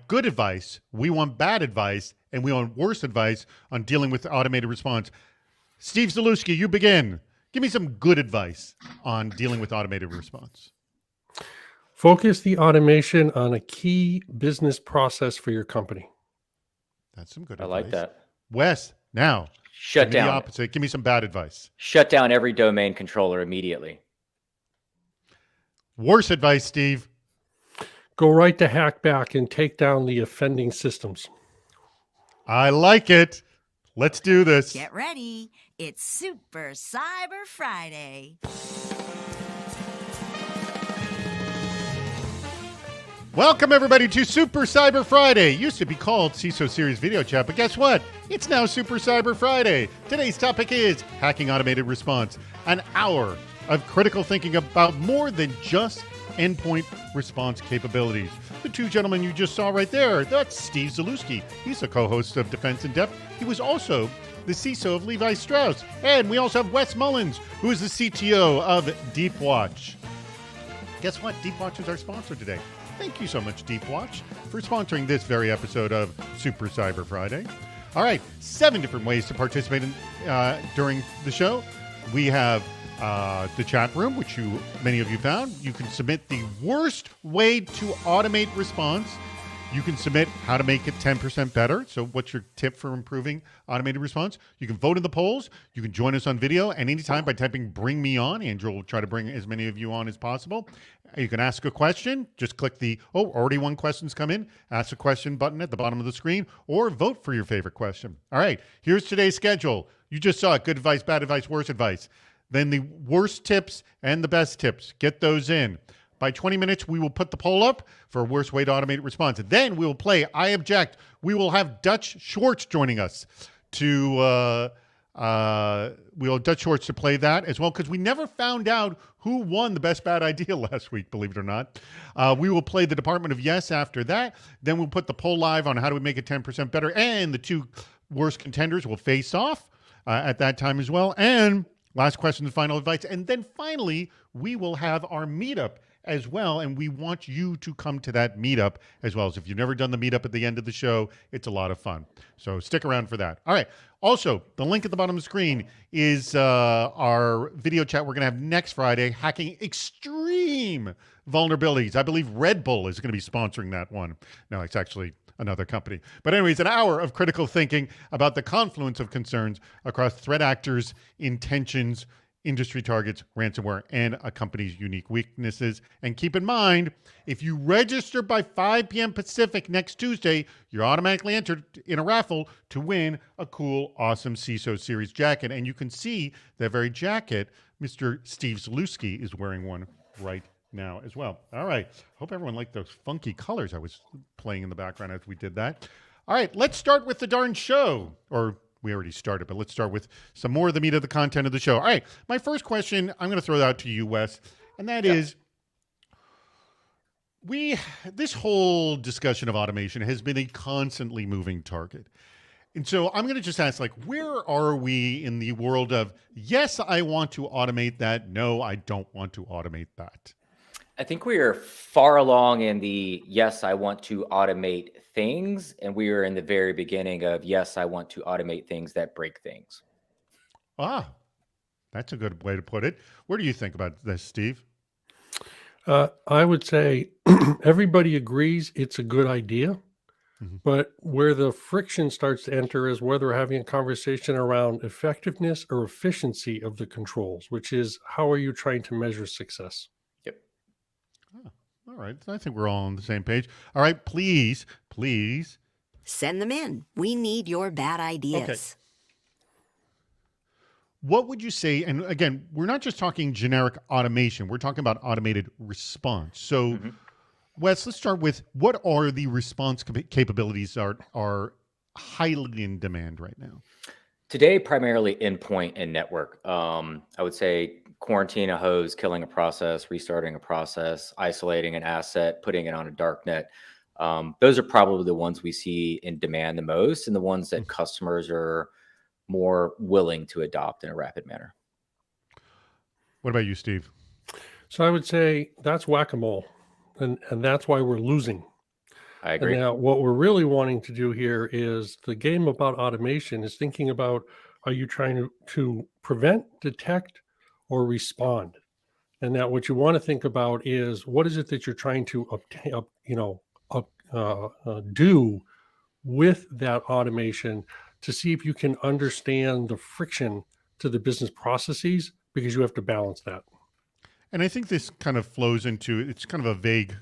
good advice, we want bad advice, and we want worse advice on dealing with automated response. Steve Zalewski, you begin. Give me some good advice on dealing with automated response. Focus the automation on a key business process for your company. That's some good I advice. like that. Wes, now, Shut give me the down. opposite. Give me some bad advice. Shut down every domain controller immediately. Worse advice, Steve. Go right to Hackback and take down the offending systems. I like it. Let's do this. Get ready. It's Super Cyber Friday. Welcome, everybody, to Super Cyber Friday. It used to be called CISO Series Video Chat, but guess what? It's now Super Cyber Friday. Today's topic is hacking automated response, an hour of critical thinking about more than just endpoint response capabilities. The two gentlemen you just saw right there, that's Steve Zalewski. He's a co-host of Defense in Depth. He was also the CISO of Levi Strauss. And we also have Wes Mullins, who is the CTO of Deepwatch. Guess what? Deepwatch is our sponsor today. Thank you so much, Deepwatch, for sponsoring this very episode of Super Cyber Friday. All right, 7 different ways to participate during the show. We have the chat room, which many of you found. You can submit the worst way to automate response. You can submit how to make it 10% better. So what's your tip for improving automated response? You can vote in the polls. You can join us on video and anytime by typing bring me on. Andrew will try to bring as many of you on as possible. You can ask a question. Just click the, already one question's come in. Ask a question button at the bottom of the screen or vote for your favorite question. All right, here's today's schedule. You just saw it. Good advice, bad advice, worse advice. Then the worst tips and the best tips. Get those in. By 20 minutes, we will put the poll up for a worst way to automate response. And then we will play I Object. We will have Dutch Schwartz joining us to Dutch Schwartz to play that as well, because we never found out who won the best bad idea last week, believe it or not. We will play the Department of Yes after that. Then we'll put the poll live on how do we make it 10% better. And the two worst contenders will face off at that time as well. And last question and final advice. And then finally, we will have our meetup as well, and we want you to come to that meetup as well. So if you've never done the meetup at the end of the show, it's a lot of fun. So stick around for that. All right. Also, the link at the bottom of the screen is our video chat we're going to have next Friday, Hacking Extreme Vulnerabilities. I believe Red Bull is going to be sponsoring that one. No, it's actually another company. But anyways, an hour of critical thinking about the confluence of concerns across threat actors, intentions, industry targets, ransomware, and a company's unique weaknesses. And keep in mind, if you register by 5 p.m. Pacific next Tuesday, you're automatically entered in a raffle to win a cool, awesome CISO Series jacket. And you can see that very jacket, Mr. Steve Zalewski is wearing one right now as well. All right. Hope everyone liked those funky colors I was playing in the background as we did that. All right. Let's start with the darn show. Or we already started, but let's start with some more of the meat of the content of the show. All right. My first question, I'm going to throw that out to you, Wes. And that is, this whole discussion of automation has been a constantly moving target. And so I'm going to just ask, where are we in the world of, yes, I want to automate that. No, I don't want to automate that. I think we are far along in the, yes, I want to automate things. And we are in the very beginning of, yes, I want to automate things that break things. That's a good way to put it. What do you think about this, Steve? I would say everybody agrees it's a good idea, but where the friction starts to enter is whether we're having a conversation around effectiveness or efficiency of the controls, which is how are you trying to measure success? All right. I think we're all on the same page. All right. Please. Send them in. We need your bad ideas. Okay. What would you say? And again, we're not just talking generic automation. We're talking about automated response. So, Wes, let's start with what are the response capabilities are highly in demand right now? Today, primarily endpoint and network. I would say quarantine a host, killing a process, restarting a process, isolating an asset, putting it on a dark net. Those are probably the ones we see in demand the most and the ones that customers are more willing to adopt in a rapid manner. What about you, Steve? So I would say that's whack-a-mole, and that's why we're losing. I And agree. now what we're really wanting to do here is the game about automation is thinking about, are you trying to prevent, detect, or respond? And now what you want to think about is what is it that you're trying to obtain, do with that automation to see if you can understand the friction to the business processes, because you have to balance that. And I think this kind of flows into, it's kind of a vague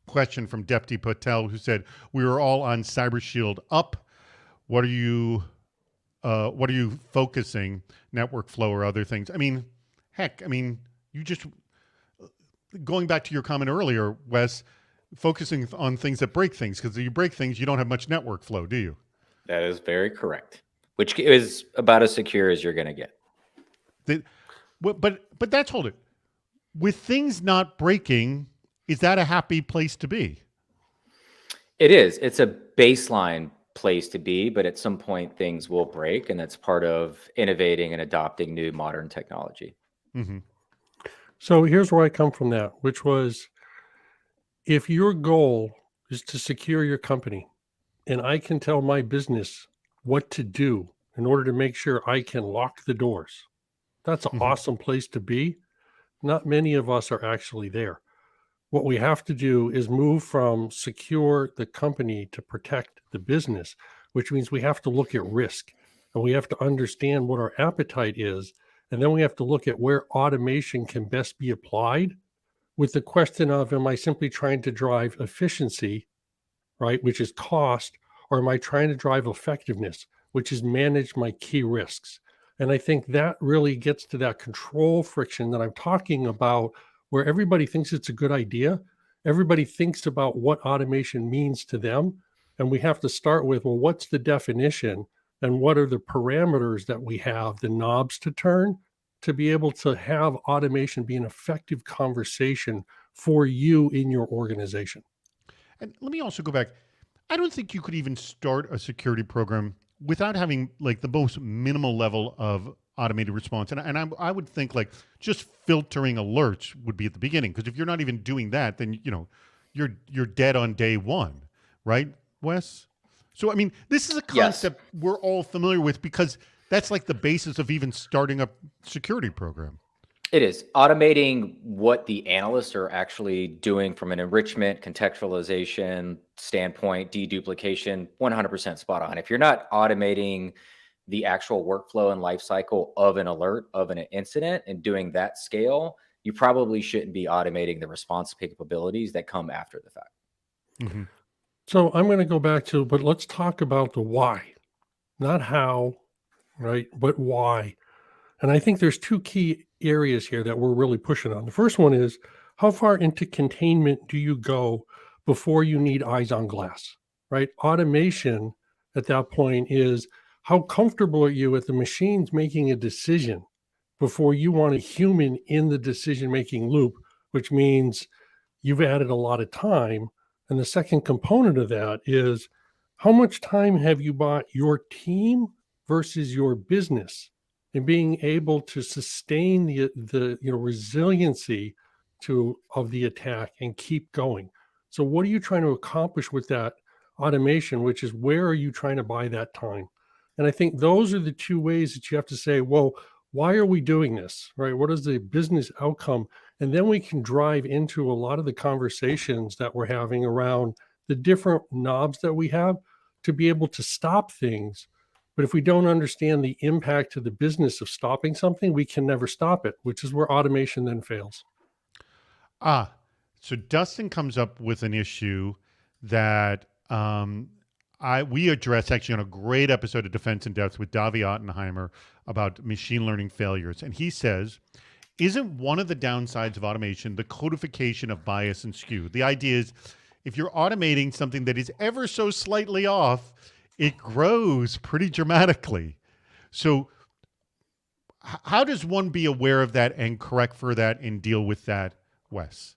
question from Depti Patel, who said, "We were all on Cyber Shield up. What are you focusing, network flow or other things?" I mean, heck, I mean, you just, going back to your comment earlier, Wes, focusing on things that break things, because if you break things, you don't have much network flow, do you? That is very correct, which is about as secure as you're going to get. But that's, hold it. With things not breaking, is that a happy place to be? It is. It's a baseline place to be, but at some point things will break, and that's part of innovating and adopting new modern technology. Mm-hmm. So here's where I come from that, which was, if your goal is to secure your company and I can tell my business what to do in order to make sure I can lock the doors, that's an awesome place to be. Not many of us are actually there. What we have to do is move from secure the company to protect the business, which means we have to look at risk and we have to understand what our appetite is. And then we have to look at where automation can best be applied, with the question of, am I simply trying to drive efficiency, right, which is cost, or am I trying to drive effectiveness, which is manage my key risks? And I think that really gets to that control friction that I'm talking about, where everybody thinks it's a good idea. Everybody thinks about what automation means to them. And we have to start with, well, what's the definition and what are the parameters that we have, the knobs to turn to be able to have automation be an effective conversation for you in your organization? And let me also go back. I don't think you could even start a security program without having like the most minimal level of automated response. And I would think like just filtering alerts would be at the beginning, because if you're not even doing that, then you're dead on day one, right, Wes? So I mean, this is a concept we're all familiar with, because that's like the basis of even starting a security program. It is automating what the analysts are actually doing from an enrichment, contextualization standpoint, deduplication, 100% spot on. If you're not automating the actual workflow and life cycle of an alert, of an incident, and doing that scale, you probably shouldn't be automating the response capabilities that come after the fact. Mm-hmm. So I'm going to go back to, but let's talk about the why, not how, right? But why. And I think there's two key areas here that we're really pushing on. The first one is, how far into containment do you go before you need eyes on glass, right? Automation at that point is, how comfortable are you with the machines making a decision before you want a human in the decision-making loop, which means you've added a lot of time. And the second component of that is, how much time have you bought your team versus your business in being able to sustain the resiliency of the attack and keep going? So what are you trying to accomplish with that automation, which is, where are you trying to buy that time? And I think those are the two ways that you have to say, well, why are we doing this, right? What is the business outcome? And then we can drive into a lot of the conversations that we're having around the different knobs that we have to be able to stop things. But if we don't understand the impact to the business of stopping something, we can never stop it, which is where automation then fails. So Dustin comes up with an issue that we address actually on a great episode of Defense in Depth with Davi Ottenheimer about machine learning failures. And he says, isn't one of the downsides of automation the codification of bias and skew? The idea is, if you're automating something that is ever so slightly off, it grows pretty dramatically. So how does one be aware of that and correct for that and deal with that, Wes?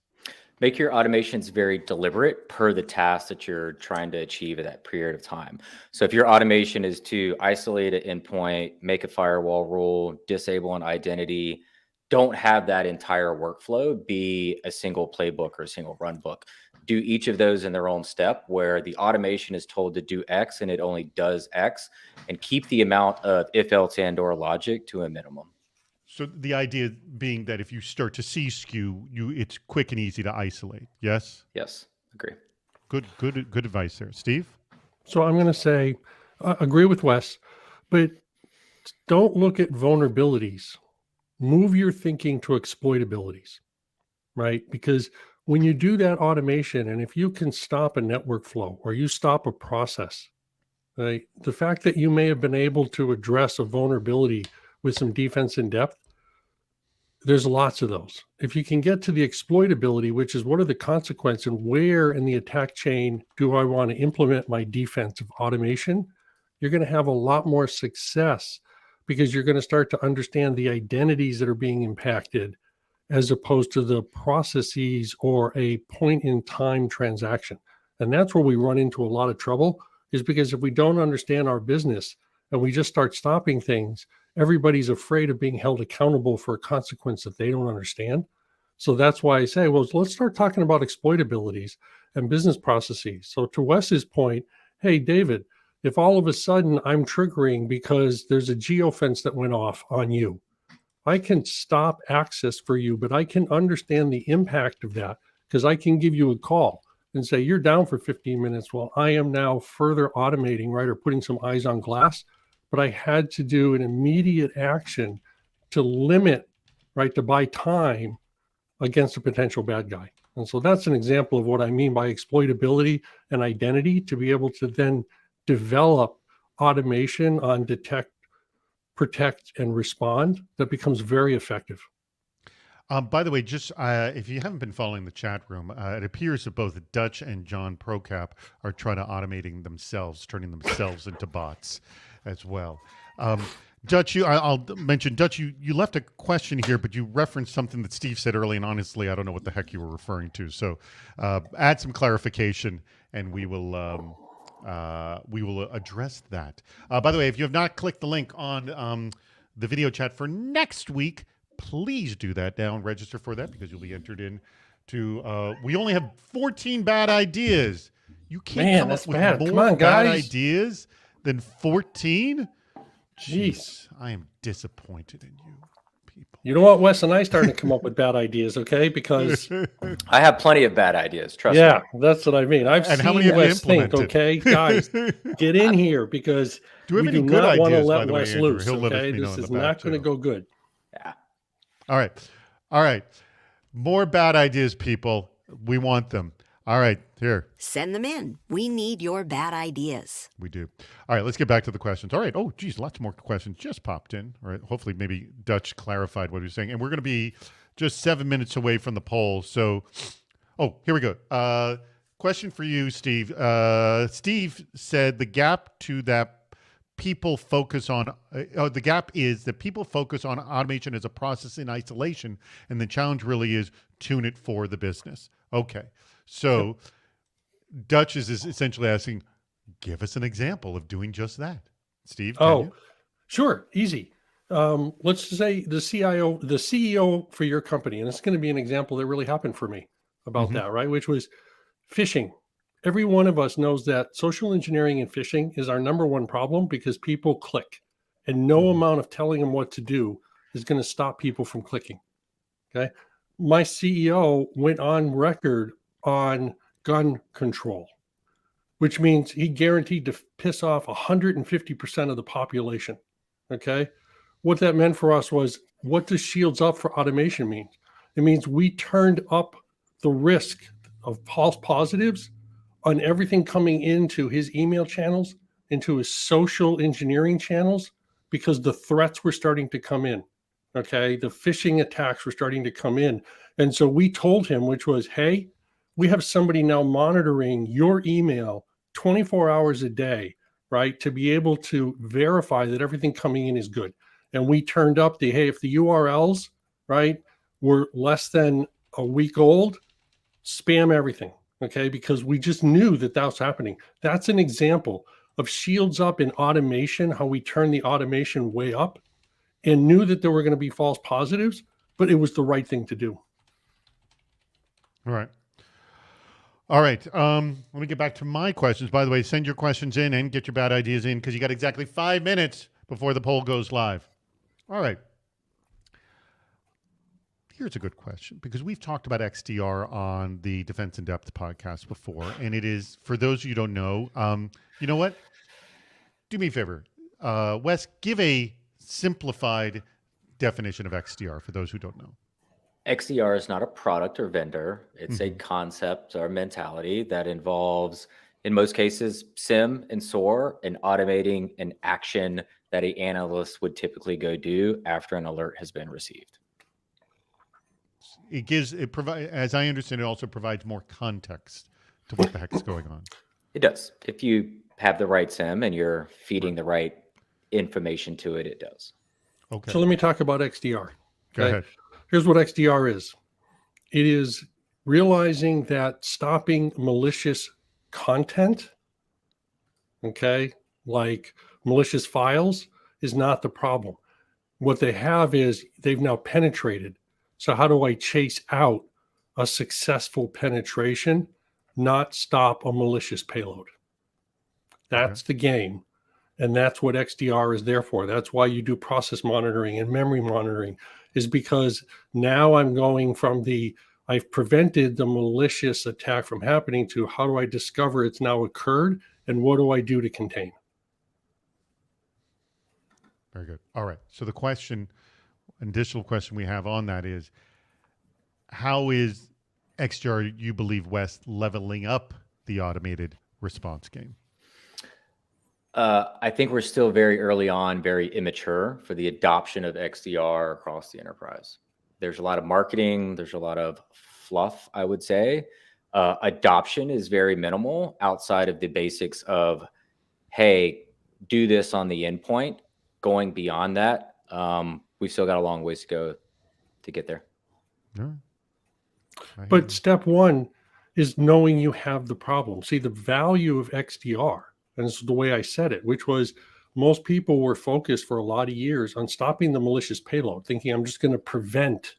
Make your automations very deliberate per the task that you're trying to achieve at that period of time. So if your automation is to isolate an endpoint, make a firewall rule, disable an identity, don't have that entire workflow be a single playbook or a single run book. do each of those in their own step, where the automation is told to do X and it only does X, and keep the amount of if, else, and or logic to a minimum. So the idea being that if you start to see skew, it's quick and easy to isolate. Yes? Yes, agree. Good advice there. Steve? So I'm going to say, agree with Wes, but don't look at vulnerabilities. Move your thinking to exploitabilities, right? Because when you do that automation, and if you can stop a network flow or you stop a process, right? The fact that you may have been able to address a vulnerability with some defense in depth, there's lots of those. If you can get to the exploitability, which is what are the consequences and where in the attack chain do I want to implement my defensive automation, you're going to have a lot more success because you're going to start to understand the identities that are being impacted as opposed to the processes or a point in time transaction. And that's where we run into a lot of trouble, is because if we don't understand our business and we just start stopping things, everybody's afraid of being held accountable for a consequence that they don't understand. So that's why I say, well, let's start talking about exploitabilities and business processes. So to Wes's point, hey, David, if all of a sudden I'm triggering because there's a geofence that went off on you, I can stop access for you, but I can understand the impact of that because I can give you a call and say, you're down for 15 minutes. Well, I am now further automating, right, or putting some eyes on glass, but I had to do an immediate action to limit, right, to buy time against a potential bad guy. And so that's an example of what I mean by exploitability and identity, to be able to then develop automation on detect, protect, and respond that becomes very effective. By the way, just if you haven't been following the chat room, it appears that both Dutch and John Procap are trying to automating themselves, turning themselves into bots as well. Dutch, I'll mention, Dutch, you left a question here, but you referenced something that Steve said early, and honestly, I don't know what the heck you were referring to. So add some clarification, and we will address that. By the way, if you have not clicked the link on the video chat for next week, please do that now and register for that, because you'll be entered in to, we only have 14 bad ideas. You can't come up with more bad ideas than 14? Jeez, I am disappointed in you people. You know what, Wes and I starting to come up with bad ideas, okay? Because I have plenty of bad ideas, trust me. Yeah, that's what I mean. I've And seen how many have you Wes think, implemented? okay? Guys, get in here, because Do we have we any do good not want to ideas, by let the way, Wes Andrew? loose, He'll let okay? me know This in is the back, not going to too. go good. Yeah. All right. More bad ideas, people. We want them. All right, here. Send them in. We need your bad ideas. We do. All right, let's get back to the questions. All right. Oh, geez, lots more questions just popped in. All right. Hopefully, maybe Dutch clarified what he was saying. And we're going to be just 7 minutes away from the poll. So, here we go. Question for you, Steve. Steve said the gap to that people focus on, the gap is that people focus on automation as a process in isolation, and the challenge really is tune it for the business. Okay. So Dutch is essentially asking, give us an example of doing just that. Steve, can you? Sure. Easy. Let's say the CEO for your company, and it's going to be an example that really happened for me about that, right? Which was phishing. Every one of us knows that social engineering and phishing is our number one problem, because people click, and no amount of telling them what to do is going to stop people from clicking. Okay. My CEO went on record on gun control, which means he guaranteed to piss off 150% of the population. Okay. What that meant for us was, what does shields up for automation mean? It means we turned up the risk of false positives on everything coming into his email channels, into his social engineering channels, because the threats were starting to come in. Okay. The phishing attacks were starting to come in. And so we told him, which was, hey, we have somebody now monitoring your email 24 hours a day, right, to be able to verify that everything coming in is good. And we turned up hey, if the URLs, right, were less than a week old, spam everything, okay, because we just knew that was happening. That's an example of shields up in automation, how we turn the automation way up, and knew that there were going to be false positives, but it was the right thing to do. All right. All right. Let me get back to my questions. By the way, send your questions in and get your bad ideas in because you got exactly 5 minutes before the poll goes live. All right. Here's a good question because we've talked about XDR on the Defense in Depth podcast before, and it is, for those of you who don't know, you know what? Do me a favor. Wes, give a simplified definition of XDR for those who don't know. XDR is not a product or vendor. It's a concept or mentality that involves, in most cases, SIM and SOAR and automating an action that an analyst would typically go do after an alert has been received. As I understand, it also provides more context to what the heck is going on. It does. If you have the right SIM and you're feeding the right information to it, it does. Okay. So let me talk about XDR. Go ahead. Here's what XDR is. It is realizing that stopping malicious content, okay, like malicious files, is not the problem. What they have is they've now penetrated. So how do I chase out a successful penetration, not stop a malicious payload? That's the game. And that's what XDR is there for. That's why you do process monitoring and memory monitoring, is because now I'm going from I've prevented the malicious attack from happening to how do I discover it's now occurred and what do I do to contain? Very good. All right. So the additional question we have on that is, how is XDR, you believe, Wes, leveling up the automated response game? I think we're still very early on, very immature for the adoption of XDR across the enterprise. There's a lot of marketing. There's a lot of fluff, I would say. Adoption is very minimal outside of the basics of, hey, do this on the endpoint. Going beyond that, we've still got a long ways to go to get there. But step one is knowing you have the problem. See, the value of XDR, and this is the way I said it, which was most people were focused for a lot of years on stopping the malicious payload, thinking I'm just going to prevent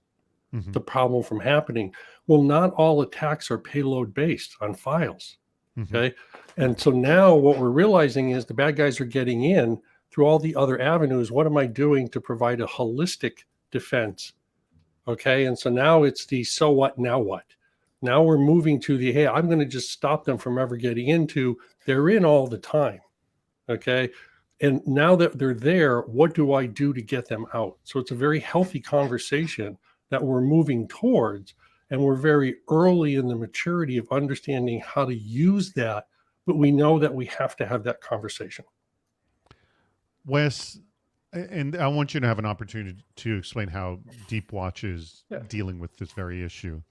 the problem from happening. Well, not all attacks are payload based on files. Okay. And so now what we're realizing is the bad guys are getting in through all the other avenues. What am I doing to provide a holistic defense? Okay. And so now it's the so what, now what? Now we're moving to the, hey, I'm going to just stop them from ever getting into, they're in all the time. Okay. And now that they're there, what do I do to get them out? So it's a very healthy conversation that we're moving towards. And we're very early in the maturity of understanding how to use that. But we know that we have to have that conversation. Wes, and I want you to have an opportunity to explain how Deep Watch is dealing with this very issue.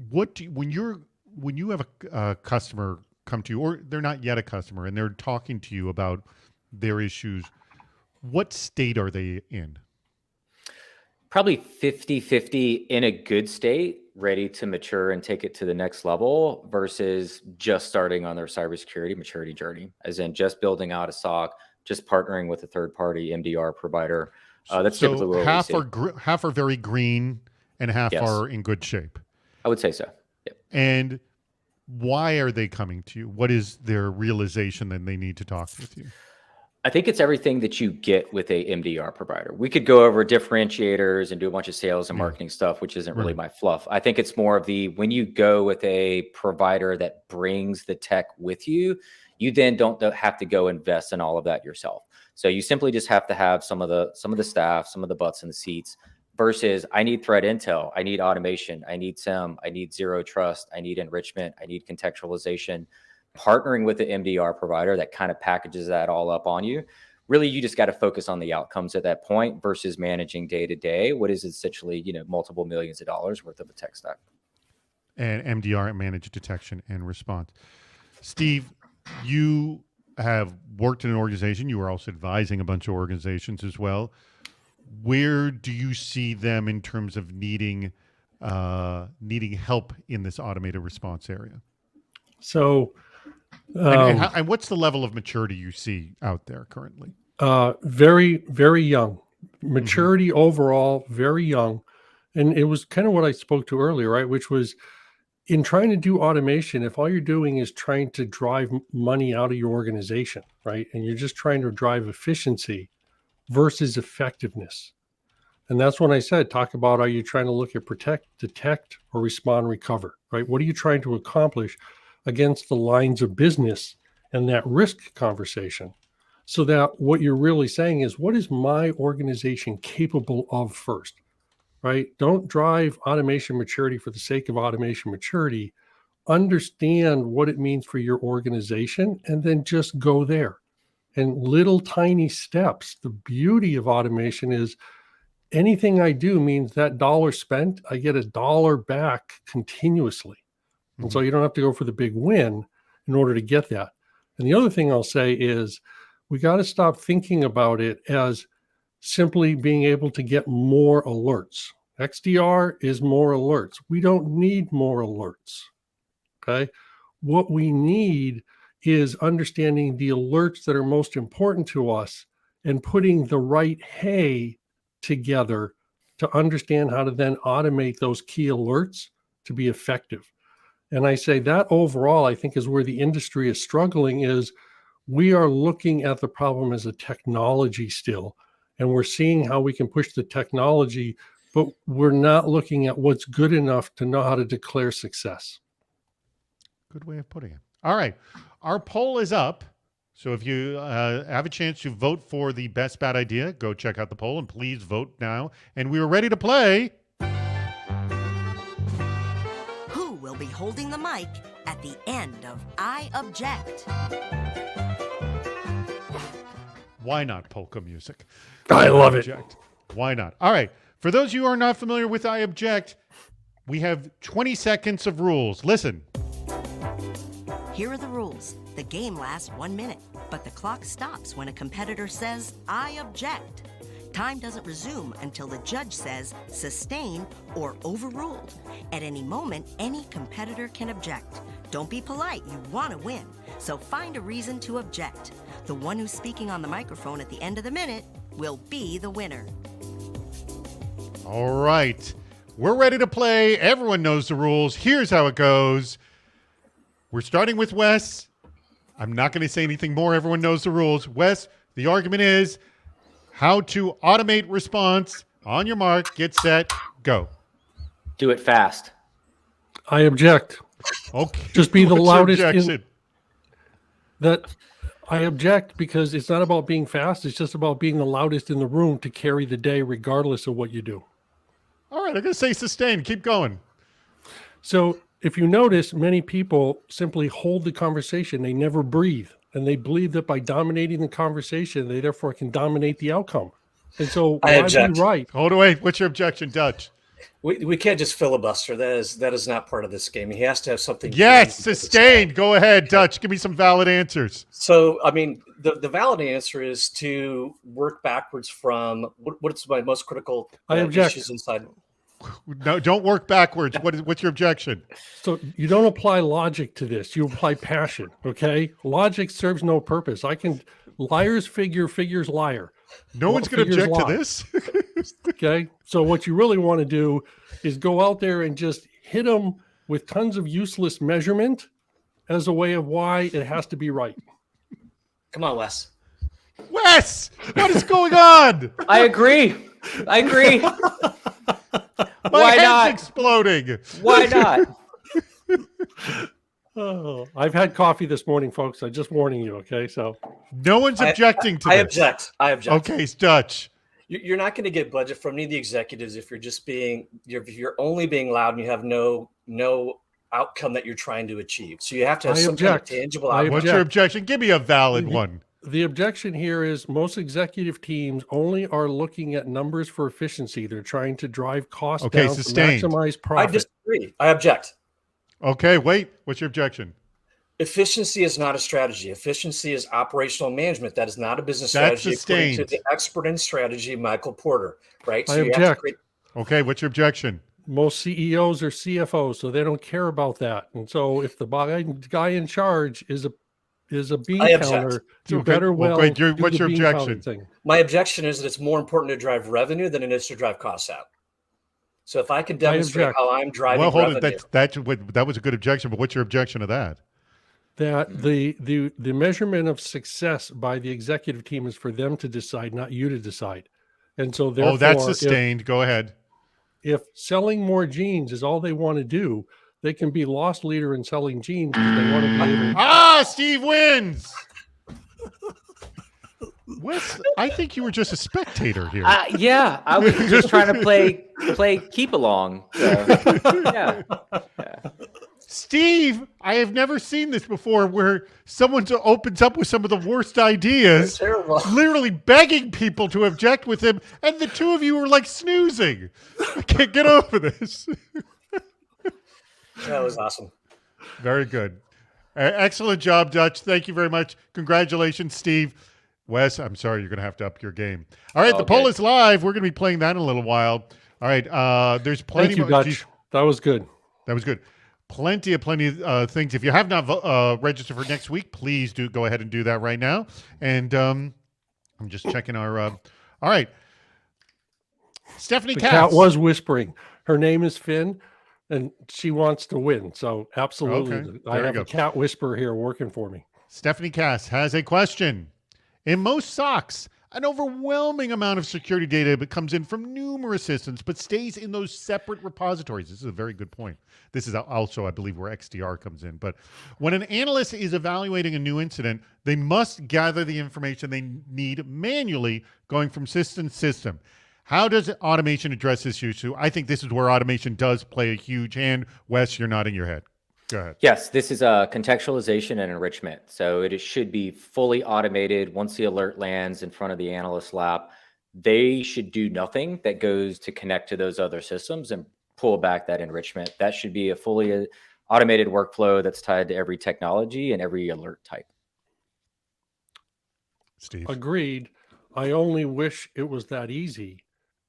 When you have a customer come to you, or they're not yet a customer, and they're talking to you about their issues, what state are they in? Probably 50-50 in a good state, ready to mature and take it to the next level, versus just starting on their cybersecurity maturity journey, as in just building out a SOC, just partnering with a third-party MDR provider. That's typically where half we see. Half are very green and half are in good shape. I would say so. Yep. And why are they coming to you? What is their realization that they need to talk with you? I think it's everything that you get with a MDR provider. We could go over differentiators and do a bunch of sales and marketing stuff, which isn't really my fluff. I think it's more of when you go with a provider that brings the tech with you, you then don't have to go invest in all of that yourself. So you simply just have to have some of the staff, some of the butts in the seats, versus I need threat intel, I need automation, I need SIM, I need zero trust, I need enrichment, I need contextualization. Partnering with the MDR provider that kind of packages that all up on you. Really, you just got to focus on the outcomes at that point versus managing day to day what is essentially, multiple millions of dollars worth of a tech stack. And MDR, managed detection and response. Steve, you have worked in an organization. You were also advising a bunch of organizations as well. Where do you see them in terms of needing help in this automated response area? So, and what's the level of maturity you see out there currently? Very, very young. Maturity overall, very young. And it was kind of what I spoke to earlier, right? Which was, in trying to do automation, if all you're doing is trying to drive money out of your organization, right? And you're just trying to drive efficiency versus effectiveness. And that's when I said, talk about, are you trying to look at protect, detect, or respond, recover, right? What are you trying to accomplish against the lines of business and that risk conversation? So that what you're really saying is, what is my organization capable of first, right? Don't drive automation maturity for the sake of automation maturity. Understand what it means for your organization and then just go there. And little tiny steps. The beauty of automation is anything I do means that dollar spent, I get $1 back continuously. And so you don't have to go for the big win in order to get that. And the other thing I'll say is we got to stop thinking about it as simply being able to get more alerts. XDR is more alerts. We don't need more alerts. Okay. What we need is understanding the alerts that are most important to us and putting the right hay together to understand how to then automate those key alerts to be effective. And I say that overall, I think is where the industry is struggling, is we are looking at the problem as a technology still, and we're seeing how we can push the technology, but we're not looking at what's good enough to know how to declare success. Good way of putting it. All right. Our poll is up. So if you have a chance to vote for the best bad idea, go check out the poll and please vote now. And we are ready to play. Who will be holding the mic at the end of I Object? Why not polka music? I love it. Why not? All right. For those of you who are not familiar with I Object, we have 20 seconds of rules. Listen. Here are the rules. The game lasts 1 minute, but the clock stops when a competitor says, I object. Time doesn't resume until the judge says sustain or overruled. At any moment, any competitor can object. Don't be polite, you want to win. So find a reason to object. The one who's speaking on the microphone at the end of the minute will be the winner. All right. We're ready to play. Everyone knows the rules. Here's how it goes. We're starting with Wes. I'm not going to say anything more. Everyone knows the rules. Wes, the argument is how to automate response. On your mark, get set, go. Do it fast. I object. Okay. Just be the What's your loudest. objection? I object because it's not about being fast. It's just about being the loudest in the room to carry the day regardless of what you do. All right. I'm going to say sustain. Keep going. So if you notice, many people simply hold the conversation. They never breathe. And they believe that by dominating the conversation, they therefore can dominate the outcome. And so why be right? Hold away. What's your objection, Dutch? We can't just filibuster. That is not part of this game. He has to have something. Yes, sustained. Go ahead, Dutch. Give me some valid answers. So, I mean, the valid answer is to work backwards from what's my most critical issues inside. No, don't work backwards. What's your objection? So you don't apply logic to this. You apply passion, okay? Logic serves no purpose. Liars figures liar. No one's going to object to this. Okay? So what you really want to do is go out there and just hit them with tons of useless measurement as a way of why it has to be right. Come on, Wes. Wes, what is going on? I agree. My Why head's not? exploding. Why not? Oh, I've had coffee this morning, folks. I'm just warning you, okay? So No one's objecting to this. I object. Okay, it's Dutch. You're not going to get budget from any of the executives if you're just if you're only being loud and you have no outcome that you're trying to achieve. So you have to have some kind of tangible outcome. What's your objection? Give me a valid one. the objection here is most executive teams only are looking at numbers for efficiency. They're trying to drive costs down sustained. to maximize profit. I disagree. I object. Okay, wait. What's your objection? Efficiency is not a strategy. Efficiency is operational management. That is not a business That's strategy. sustained. According to the expert in strategy, Michael Porter. Right. I So you have object. to create. Okay, what's your objection? Most CEOs are CFOs, so they don't care about that. And so if the guy in charge is a bean I object. counter, you Okay, better well, well wait, do what's the your bean objection? counting thing. My objection is that it's more important to drive revenue than it is to drive costs out. So if I can demonstrate how I'm driving well, hold revenue. it. That was a good objection, but what's your objection to that? That the measurement of success by the executive team is for them to decide, not you to decide. And so therefore, that's sustained. Go ahead. If selling more jeans is all they want to do, they can be loss leader in selling jeans because they want to be able. Steve wins. Wes, I think you were just a spectator here. Yeah, I was just trying to play keep along. So, yeah. Steve, I have never seen this before where someone opens up with some of the worst ideas, Terrible. literally begging people to object with him, and the two of you are like snoozing. I can't get over this. That was awesome. Very good. Excellent job, Dutch. Thank you very much. Congratulations, Steve. Wes, I'm sorry, you're going to have to up your game. All right, the poll is live. We're going to be playing that in a little while. All right, there's plenty more. Thank you, Dutch. That was good. That was good. Plenty of things. If you have not registered for next week, please do go ahead and do that right now. And I'm just checking our. All right, Stephanie the Katz. cat was whispering. Her name is Finn, and she wants to win. So absolutely, Okay. I have a cat whisperer here working for me. Stephanie Cass has a question. In most SOCs, an overwhelming amount of security data comes in from numerous systems, but stays in those separate repositories. This is a very good point. This is also, I believe, where XDR comes in. But when an analyst is evaluating a new incident, they must gather the information they need manually, going from system to system. How does automation address this issue? I think this is where automation does play a huge hand. Wes, you're nodding your head. Go ahead. Yes, this is a contextualization and enrichment. So it should be fully automated. Once the alert lands in front of the analyst lap, they should do nothing that goes to connect to those other systems and pull back that enrichment. That should be a fully automated workflow that's tied to every technology and every alert type. Steve. Agreed. I only wish it was that easy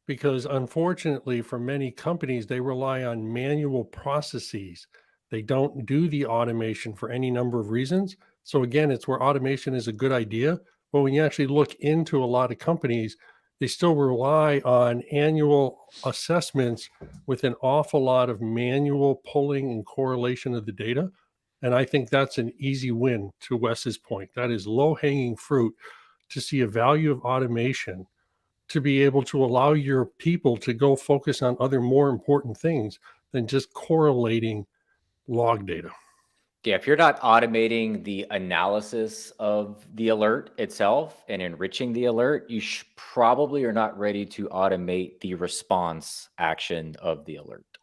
because unfortunately for many companies, they rely on manual processes. They don't do the automation for any number of reasons. So again, it's where automation is a good idea. But when you actually look into a lot of companies, they still rely on annual assessments with an awful lot of manual pulling and correlation of the data. And I think that's an easy win to Wes's point. That is low-hanging fruit to see a value of automation, to be able to allow your people to go focus on other more important things than just correlating log data. Yeah, if you're not automating the analysis of the alert itself and enriching the alert, you probably are not ready to automate the response action of the alert.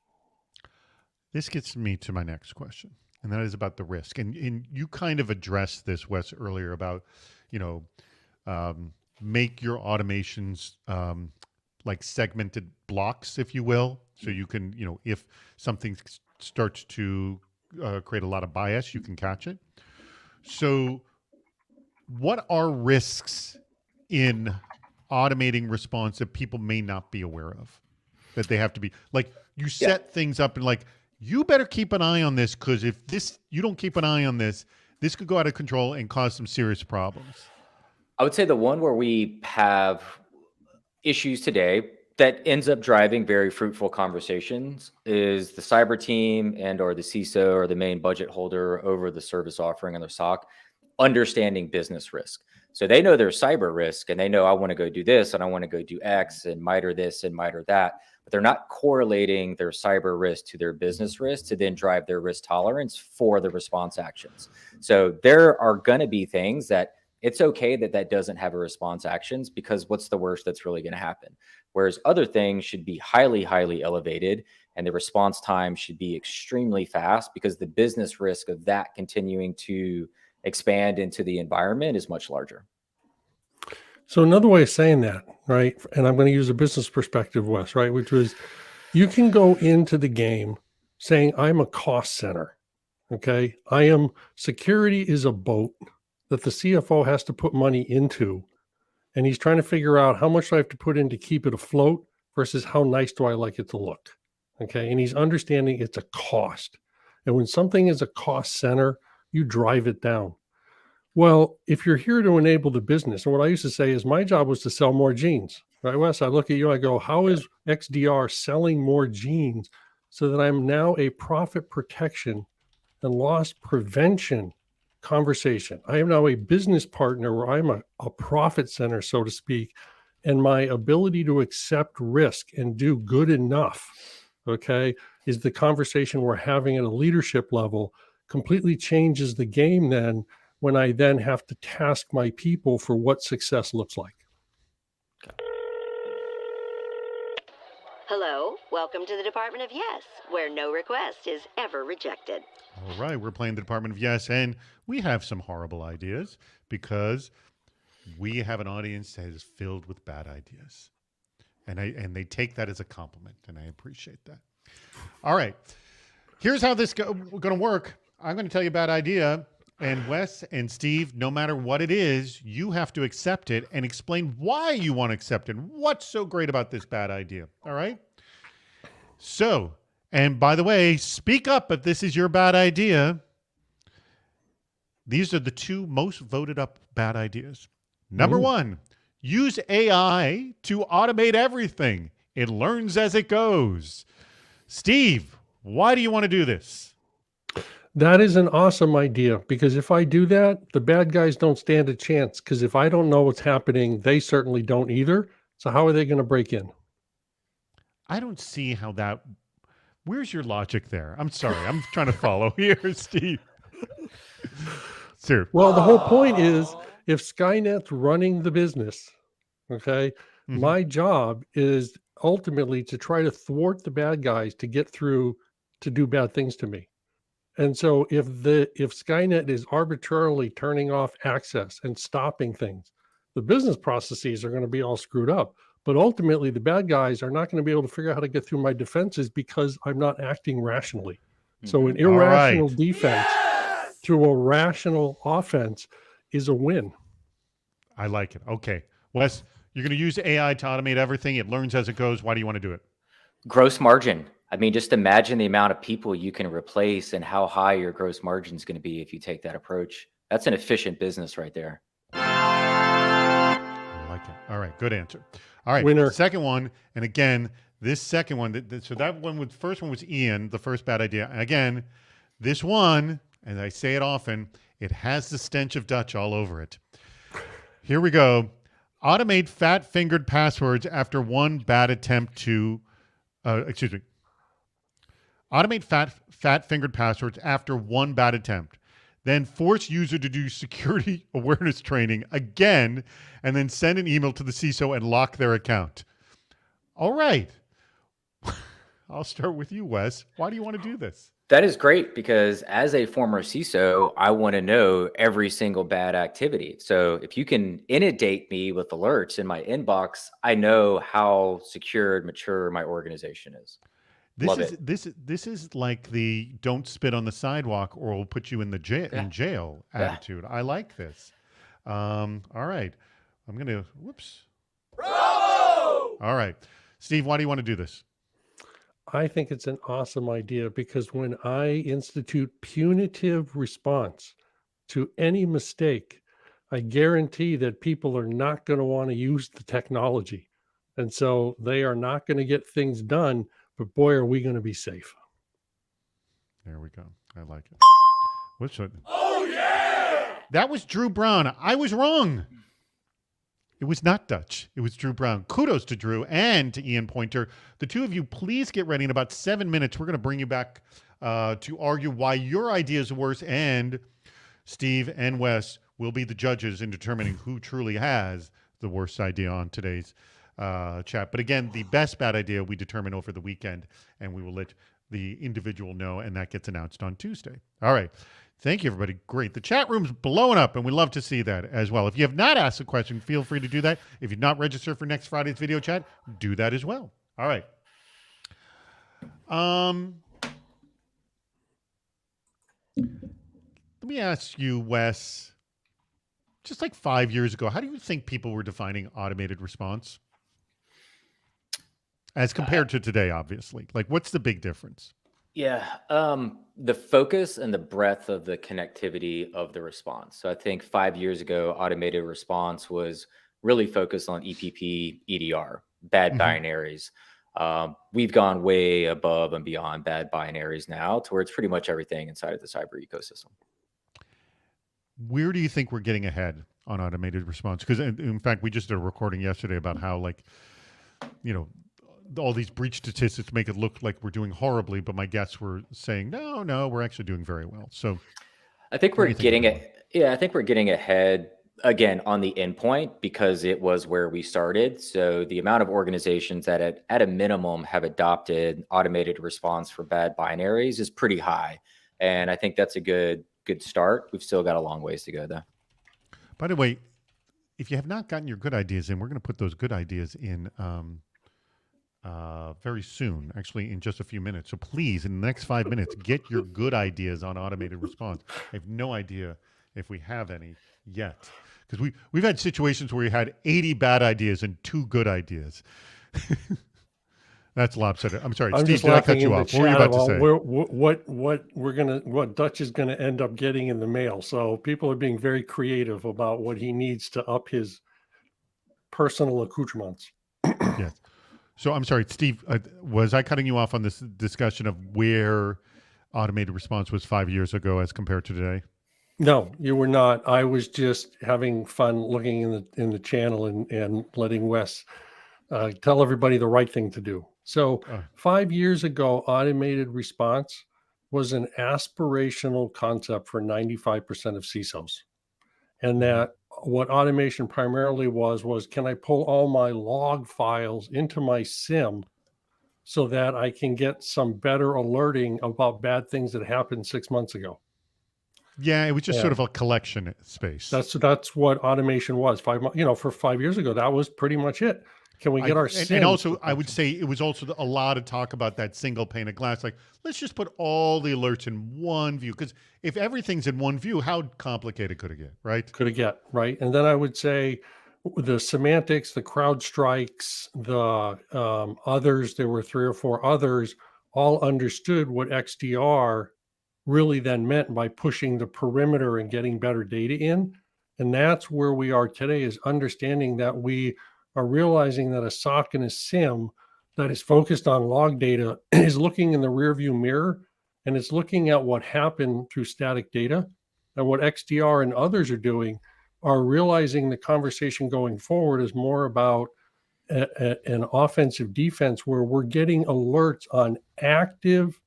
This gets me to my next question, and that is about the risk. And you kind of addressed this, Wes, earlier about, make your automations like segmented blocks, if you will. So you can, if something starts to create a lot of bias, you can catch it. So what are risks in automating response that people may not be aware of, that they have to be like, you set things up and like, you better keep an eye on this, because if you don't keep an eye on this could go out of control and cause some serious problems? I would say the one where we have issues today that ends up driving very fruitful conversations is the cyber team and or the CISO or the main budget holder over the service offering in their SOC understanding business risk. So they know their cyber risk and they know I want to go do this and I want to go do X and miter this and miter that, but they're not correlating their cyber risk to their business risk to then drive their risk tolerance for the response actions. So there are going to be things that it's okay that doesn't have a response actions, because what's the worst that's really going to happen? Whereas other things should be highly, highly elevated and the response time should be extremely fast, because the business risk of that continuing to expand into the environment is much larger. So another way of saying that, right? And I'm going to use a business perspective, Wes, right? Which was, you can go into the game saying, I'm a cost center. Okay. Security is a boat that the CFO has to put money into. And he's trying to figure out how much do I have to put in to keep it afloat versus how nice do I like it to look. Okay. And he's understanding it's a cost. And when something is a cost center, you drive it down. Well, if you're here to enable the business, and what I used to say is my job was to sell more jeans, right, Wes? I look at you, I go, how is XDR selling more jeans so that I'm now a profit protection and loss prevention conversation? I am now a business partner where I'm a profit center, so to speak, and my ability to accept risk and do good enough, okay, is the conversation we're having at a leadership level. Completely changes the game then when I then have to task my people for what success looks like. Hello, welcome to the Department of Yes, where no request is ever rejected. All right, we're playing the Department of Yes, and we have some horrible ideas because we have an audience that is filled with bad ideas. And they take that as a compliment, and I appreciate that. All right, here's how this going to work. I'm going to tell you a bad idea, and Wes and Steve, no matter what it is, you have to accept it and explain why you want to accept it. What's so great about this bad idea? All right? So, and by the way, speak up if this is your bad idea. These are the two most voted up bad ideas. Number one, use AI to automate everything. It learns as it goes. Steve, why do you want to do this? That is an awesome idea, because if I do that, the bad guys don't stand a chance, because if I don't know what's happening, they certainly don't either. So how are they going to break in? I don't see how that... Where's your logic there? I'm sorry. I'm trying to follow here, Steve. Sir. Well, the whole point is, if Skynet's running the business, okay, my job is ultimately to try to thwart the bad guys to get through to do bad things to me. And so if Skynet is arbitrarily turning off access and stopping things, the business processes are going to be all screwed up. But ultimately, the bad guys are not going to be able to figure out how to get through my defenses because I'm not acting rationally. So an irrational defense to a rational offense is a win. I like it. Okay. Wes, you're going to use AI to automate everything. It learns as it goes. Why do you want to do it? Gross margin. I mean, just imagine the amount of people you can replace and how high your gross margin is going to be if you take that approach. That's an efficient business right there. I like it. All right. Good answer. All right. Winner. Second one. And again, this second one. So that one was, first one was Ian, the first bad idea. And again, this one, and I say it often, it has the stench of Dutch all over it. Here we go. Automate fat-fingered passwords after one bad attempt to, Automate fat-fingered passwords after one bad attempt. Then force user to do security awareness training again, and then send an email to the CISO and lock their account. All right. I'll start with you, Wes. Why do you want to do this? That is great because as a former CISO, I want to know every single bad activity. So if you can inundate me with alerts in my inbox, I know how secured, mature my organization is. This is like the don't spit on the sidewalk or we'll put you in the in jail attitude. I like this. All right. I'm going to, whoops. Bravo! All right. Steve, why do you want to do this? I think it's an awesome idea because when I institute punitive response to any mistake, I guarantee that people are not going to want to use the technology. And so they are not going to get things done, but boy, are we going to be safe. There we go. I like it. What's it? Oh, yeah! That was Drew Brown. I was wrong. It was not Dutch. It was Drew Brown. Kudos to Drew and to Ian Pointer. The two of you, please get ready. In about 7 minutes, we're going to bring you back to argue why your idea is worse. And Steve and Wes will be the judges in determining who truly has the worst idea on today's chat. But again, the best bad idea we determine over the weekend, and we will let the individual know, and that gets announced on Tuesday. All right. Thank you, everybody. Great. The chat room's blowing up, and we love to see that as well. If you have not asked a question, feel free to do that. If you've not registered for next Friday's video chat, do that as well. All right. Let me ask you, Wes, just like 5 years ago, how do you think people were defining automated response? As compared to today, obviously. Like, what's the big difference? Yeah, the focus and the breadth of the connectivity of the response. So I think 5 years ago, automated response was really focused on EPP, EDR, bad Mhm. binaries. We've gone way above and beyond bad binaries now to where it's pretty much everything inside of the cyber ecosystem. Where do you think we're getting ahead on automated response? Because in fact, we just did a recording yesterday about how, like, you know, all these breach statistics make it look like we're doing horribly, but my guests were saying, no, we're actually doing very well. So I think where we're do you think we're getting going? it. Yeah, I think we're getting ahead again on the endpoint because it was where we started. So the amount of organizations that at a minimum have adopted automated response for bad binaries is pretty high. And I think that's a good start. We've still got a long ways to go though. By the way, if you have not gotten your good ideas in, we're going to put those good ideas in very soon, actually in just a few minutes. So please, in the next 5 minutes, get your good ideas on automated response. I have no idea if we have any yet, because we've had situations where we had 80 bad ideas and 2 good ideas. That's lopsided. I'm sorry, I'm Steve. just Did I cut laughing you in the off? What were you chat about to about say? what Dutch is gonna end up getting in the mail. So people are being very creative about what he needs to up his personal accoutrements. Yes. So I'm sorry, Steve. Was I cutting you off on this discussion of where automated response was 5 years ago as compared to today? No, you were not. I was just having fun looking in the channel and letting Wes tell everybody the right thing to do. So Uh, 5 years ago, automated response was an aspirational concept for 95% of CISOs. And mhm. that what automation primarily was can I pull all my log files into my SIM so that I can get some better alerting about bad things that happened 6 months ago? Yeah, it was just sort of And a collection space. that's what automation was. For 5 years ago, that was pretty much it. Can we get our And SIMs also to I would function? say it was also a lot of talk about that single pane of glass. Like, let's just put all the alerts in one view. Because if everything's in one view, how complicated could it get, right? Could it get right? And then I would say the semantics, the crowd strikes, the others, there were 3 or 4 others, all understood what XDR really then meant by pushing the perimeter and getting better data in. And that's where we are today, is understanding that we are realizing that a SOC and a SIM that is focused on log data is looking in the rearview mirror, and it's looking at what happened through static data. And what XDR and others are doing are realizing the conversation going forward is more about an offensive defense, where we're getting alerts on active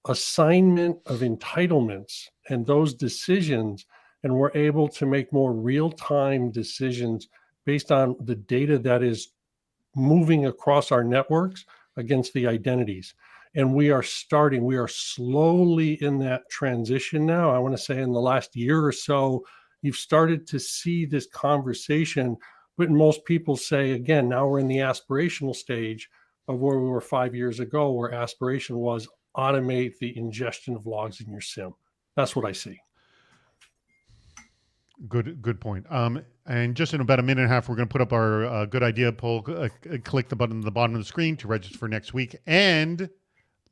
assignment of entitlements and those decisions, and we're able to make more real-time decisions based on the data that is moving across our networks against the identities. And we are slowly in that transition now. I want to say in the last year or so, you've started to see this conversation, but most people say, again, now we're in the aspirational stage of where we were 5 years ago, where aspiration was automate the ingestion of logs in your SIM. That's what I see. Good point. And just in about a minute and a half, we're going to put up our good idea poll. Click the button at the bottom of the screen to register for next week. And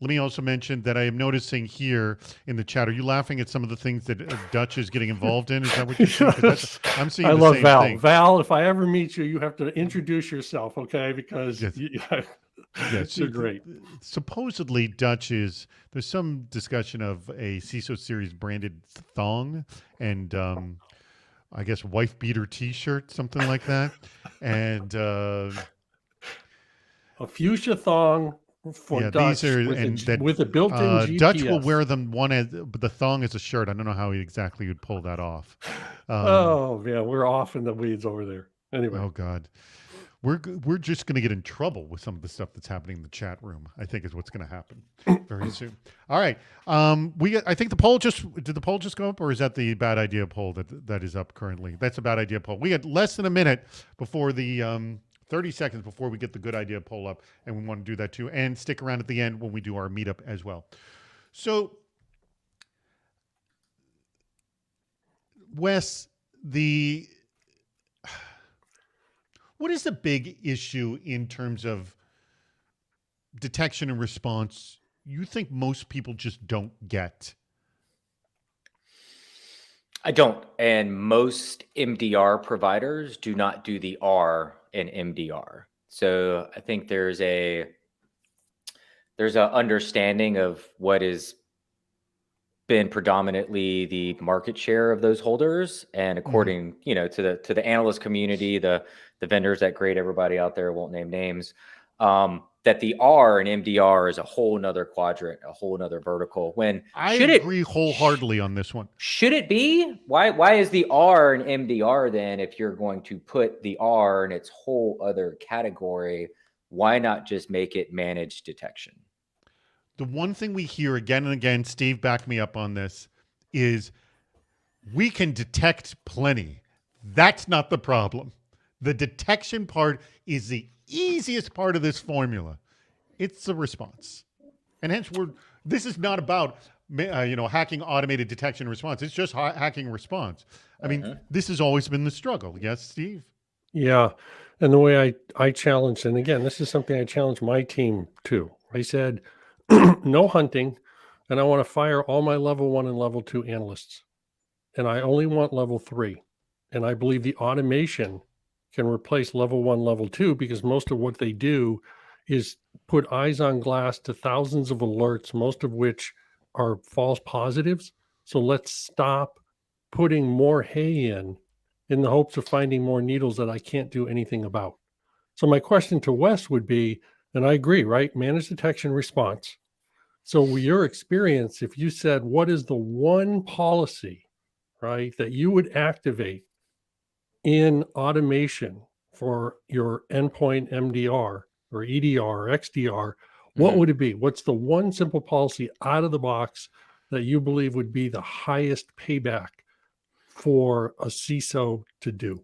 let me also mention that I am noticing here in the chat. Are you laughing at some of the things that Dutch is getting involved in? Is that what you're seeing? 'Cause I'm seeing I the love same Val. thing. Val, if I ever meet you, you have to introduce yourself, okay? Because Yes. Yes, you're great. supposedly Dutch is. There's some discussion of a CISO series branded thong, and I guess wife beater T-shirt, something like that, and A fuchsia thong for yeah, these Dutch are with and that a built-in Dutch will GPS. wear them one as but the thong as a shirt. I don't know how he exactly would pull that off. Oh yeah, we're off in the weeds over there. Anyway, Oh God. We're just going to get in trouble with some of the stuff that's happening in the chat room. I think is what's going to happen very soon. All right, I think the poll did the poll just go up, or is that the bad idea poll that is up currently? That's a bad idea poll. We got less than a minute before the 30 seconds before we get the good idea poll up, and we want to do that too. And stick around at the end when we do our meetup as well. So, Wes, what is the big issue in terms of detection and response you think most people just don't get? I don't. And most MDR providers do not do the R in MDR. So I think there's a understanding of what is been predominantly the market share of those holders, and according to the analyst community, the vendors that grade everybody out there, won't name names, that the R and MDR is a whole nother quadrant, a whole nother vertical. When I agree wholeheartedly on this one. Should it be? Why is the R and MDR then? If you're going to put the R in its whole other category, why not just make it managed detection? The one thing we hear again and again, Steve, back me up on this, is we can detect plenty. That's not the problem. The detection part is the easiest part of this formula. It's the response. And hence, this is not about hacking automated detection and response. It's just hacking response. I mean, this has always been the struggle. Yes, Steve? Yeah. And the way I challenged, and again, this is something I challenged my team too. I said, no hunting, and I want to fire all my level 1 and level 2 analysts. And I only want level 3. And I believe the automation can replace level 1, level 2, because most of what they do is put eyes on glass to thousands of alerts, most of which are false positives. So let's stop putting more hay in the hopes of finding more needles that I can't do anything about. So my question to Wes would be, and I agree, right? Managed detection response. So with your experience, if you said, what is the one policy, right, that you would activate in automation for your endpoint MDR or EDR or XDR, what would it be? What's the one simple policy out of the box that you believe would be the highest payback for a CISO to do?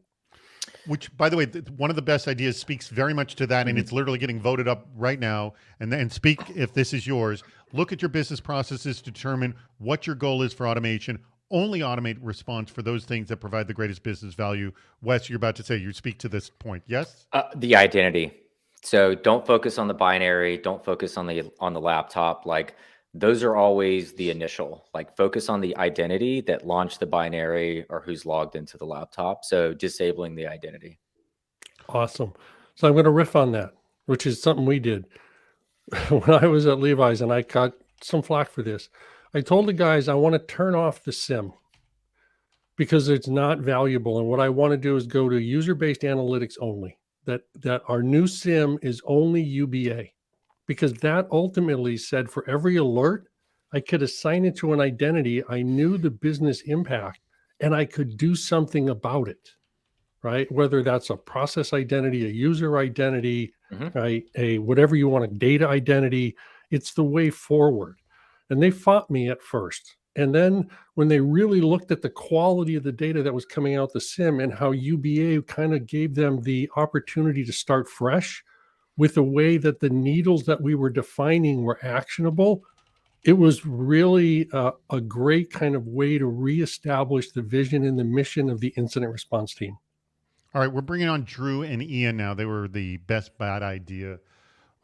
Which, by the way, one of the best ideas speaks very much to that, and it's literally getting voted up right now. And speak, if this is yours, look at your business processes to determine what your goal is for automation. Only automate response for those things that provide the greatest business value. Wes, you're about to say, you speak to this point, yes? The identity. So don't focus on the binary. Don't focus on the laptop. Like, those are always the initial. Like, focus on the identity that launched the binary or who's logged into the laptop. So disabling the identity. Awesome. So I'm going to riff on that, which is something we did when I was at Levi's, and I got some flack for this. I told the guys I want to turn off the SIM because it's not valuable. And what I want to do is go to user-based analytics only, that our new SIM is only UBA. Because that ultimately said for every alert, I could assign it to an identity. I knew the business impact and I could do something about it, right? Whether that's a process identity, a user identity, right? A whatever you want, a data identity, it's the way forward. And they fought me at first. And then when they really looked at the quality of the data that was coming out the SIM and how UBA kind of gave them the opportunity to start fresh, with the way that the needles that we were defining were actionable, it was really a great kind of way to reestablish the vision and the mission of the incident response team. All right, we're bringing on Drew and Ian now. They were the best bad idea,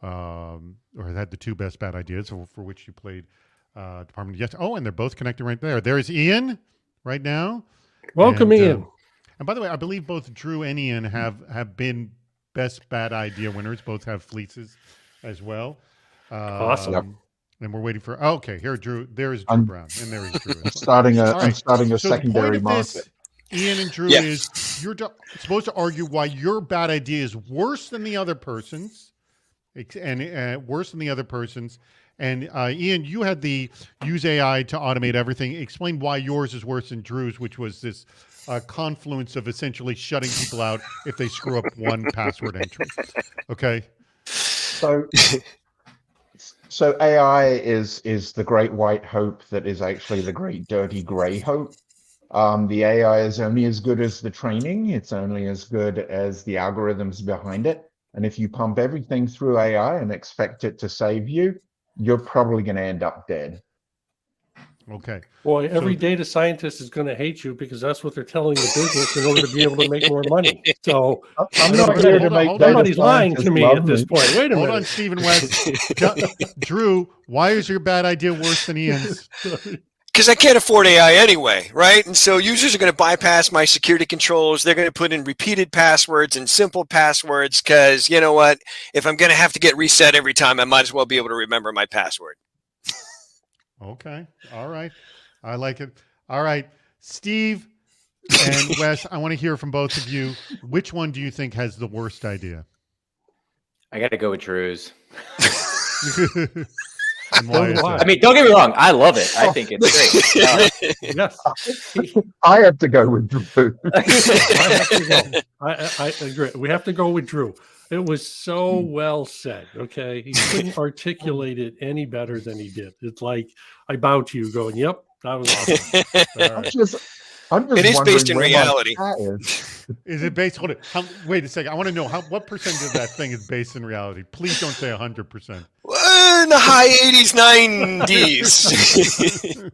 or had the two best bad ideas for which you played Department. Yes. Oh, and they're both connected right there. There's Ian right now. Welcome, Ian. And by the way, I believe both Drew and Ian have been best bad idea winners. Both have fleeces as well. Awesome. And we're waiting for. Okay, here Drew. There is Drew Brown, and there is Drew. I'm starting a secondary market. Ian and Drew, is you're supposed to argue why your bad idea is worse than the other person's, and worse than the other person's. And Ian, you had the use AI to automate everything. Explain why yours is worse than Drew's, which was this confluence of essentially shutting people out if they screw up one password entry. Okay. So AI is the great white hope that is actually the great dirty gray hope. The AI is only as good as the training. It's only as good as the algorithms behind it. And if you pump everything through AI and expect it to save you, you're probably going to end up dead. Okay. Boy, every data scientist is going to hate you because that's what they're telling the business in order to be able to make more money. So I'm not here to make data somebody's lying to scientists me love at this point. Wait a Hold minute. on, Stephen West. Drew, why is your bad idea worse than Ian's? Because I can't afford AI anyway, right? And so users are going to bypass my security controls. They're going to put in repeated passwords and simple passwords because, you know what? If I'm going to have to get reset every time, I might as well be able to remember my password. Okay. All right. I like it. All right. Steve and Wes, I want to hear from both of you. Which one do you think has the worst idea? I got to go with Drew's. And why is that? I mean, don't get me wrong. I love it. I think it's great. Yes. I have to go with Drew. I agree. We have to go with Drew. It was so well said. Okay. He couldn't articulate it any better than he did. It's like I bow to you going, yep, that was awesome. All right. It is based in reality. Is it based? Hold it. Wait a second. I want to know what percentage of that thing is based in reality. Please don't say 100%. In the high 80s, 90s.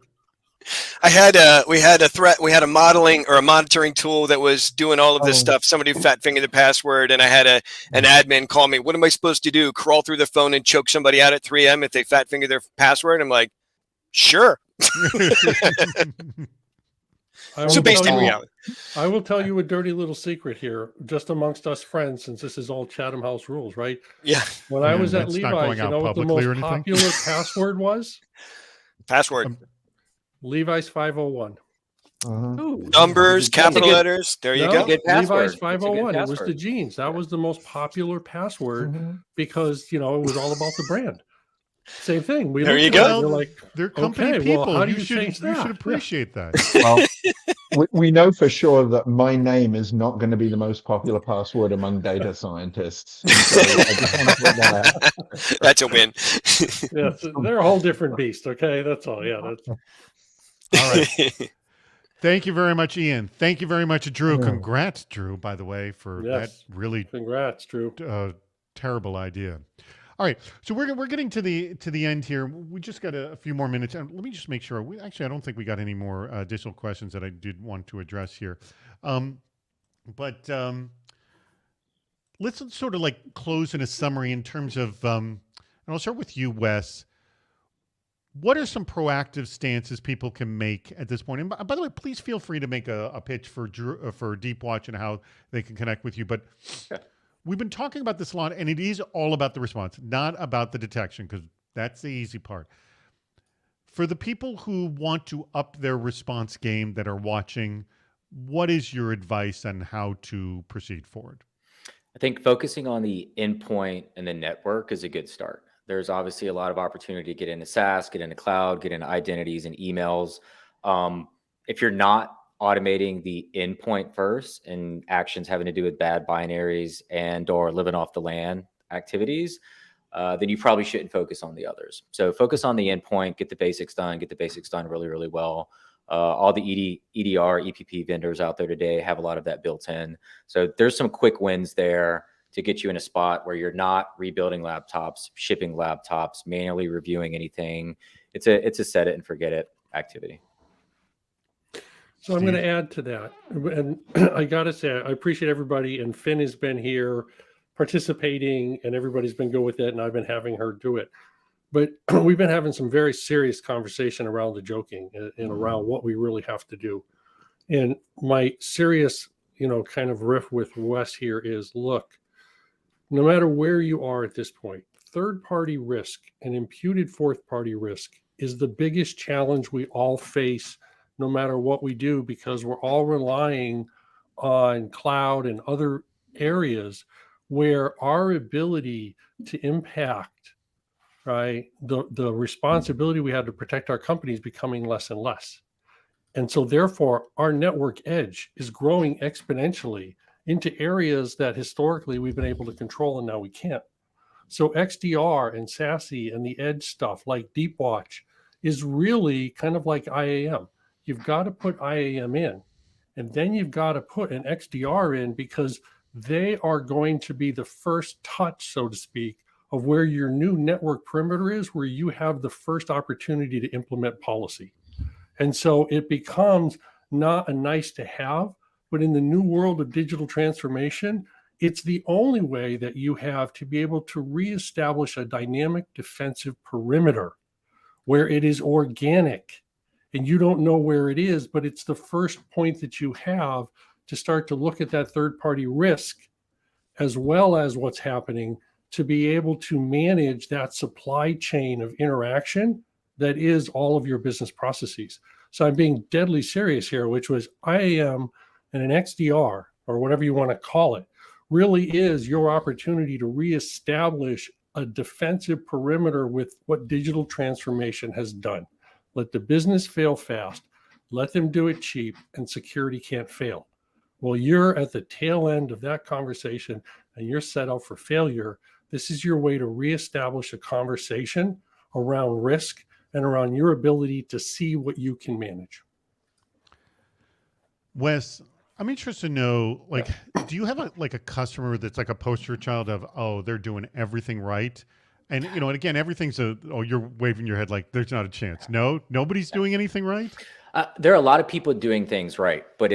We had a modeling or a monitoring tool that was doing all of this stuff. Somebody fat fingered the password, and I had an admin call me. What am I supposed to do? Crawl through the phone and choke somebody out at 3 a.m. if they fat finger their password? I'm like, sure. So based in reality. I will tell you a dirty little secret here, just amongst us friends, since this is all Chatham House rules, right? Yeah. When I was at Levi's, you know what the most popular password was? Password. Levi's 501. Numbers, capital letters. There you go. Levi's 501. It was the jeans. That was the most popular password because, it was all about the brand. Same thing. There you go. Like, they're company people. Well, how do you should appreciate that. Well, we know for sure that my name is not going to be the most popular password among data scientists. So I just want to put that out. That's a win. Yes, they're a whole different beast. Okay, that's all. Yeah, that's all right. Thank you very much, Ian. Thank you very much, Drew. Congrats, Drew, by the way, for that really Drew. Terrible idea. All right, so we're getting to the end here. We just got a few more minutes. Let me just make sure. I don't think we got any more additional questions that I did want to address here. But let's sort of like close in a summary in terms of, and I'll start with you, Wes. What are some proactive stances people can make at this point? And by the way, please feel free to make a pitch for Deep Watch and how they can connect with you. But we've been talking about this a lot, and it is all about the response, not about the detection, because that's the easy part. For the people who want to up their response game that are watching, what is your advice on how to proceed forward? I think focusing on the endpoint and the network is a good start. There's obviously a lot of opportunity to get into SaaS, get into cloud, get into identities and emails. If you're not automating the endpoint first and actions having to do with bad binaries and or living off the LAN activities, then you probably shouldn't focus on the others. So focus on the endpoint, get the basics done really, really well. All the EDR, EPP vendors out there today have a lot of that built in. So there's some quick wins there to get you in a spot where you're not rebuilding laptops, shipping laptops, manually reviewing anything. It's a set it and forget it activity. So I'm going to add to that. And I got to say, I appreciate everybody. And Finn has been here participating and everybody's been good with it. And I've been having her do it. But we've been having some very serious conversation around the joking and around what we really have to do. And my serious, kind of riff with Wes here is, look, no matter where you are at this point, third-party risk and imputed fourth-party risk is the biggest challenge we all face no matter what we do, because we're all relying on cloud and other areas where our ability to impact, right, the responsibility we have to protect our company is becoming less and less. And so therefore, our network edge is growing exponentially into areas that historically we've been able to control and now we can't. So XDR and SASE and the edge stuff like Deep Watch is really kind of like IAM. You've got to put IAM in, and then you've got to put an XDR in, because they are going to be the first touch, so to speak, of where your new network perimeter is, where you have the first opportunity to implement policy. And so it becomes not a nice to have, but in the new world of digital transformation, it's the only way that you have to be able to reestablish a dynamic defensive perimeter where it is organic and you don't know where it is, but it's the first point that you have to start to look at that third-party risk as well as what's happening to be able to manage that supply chain of interaction that is all of your business processes. So I'm being deadly serious here, which was IAM and an XDR, or whatever you want to call it, really is your opportunity to reestablish a defensive perimeter with what digital transformation has done. Let the business fail fast, let them do it cheap, and security can't fail. Well, you're at the tail end of that conversation and you're set up for failure. This is your way to reestablish a conversation around risk and around your ability to see what you can manage. Wes, I'm interested to know, like, do you have a customer that's like a poster child of, oh, they're doing everything right? And, you know, and again, everything's you're waving your head like there's not a chance. No, nobody's doing anything right? There are a lot of people doing things right, but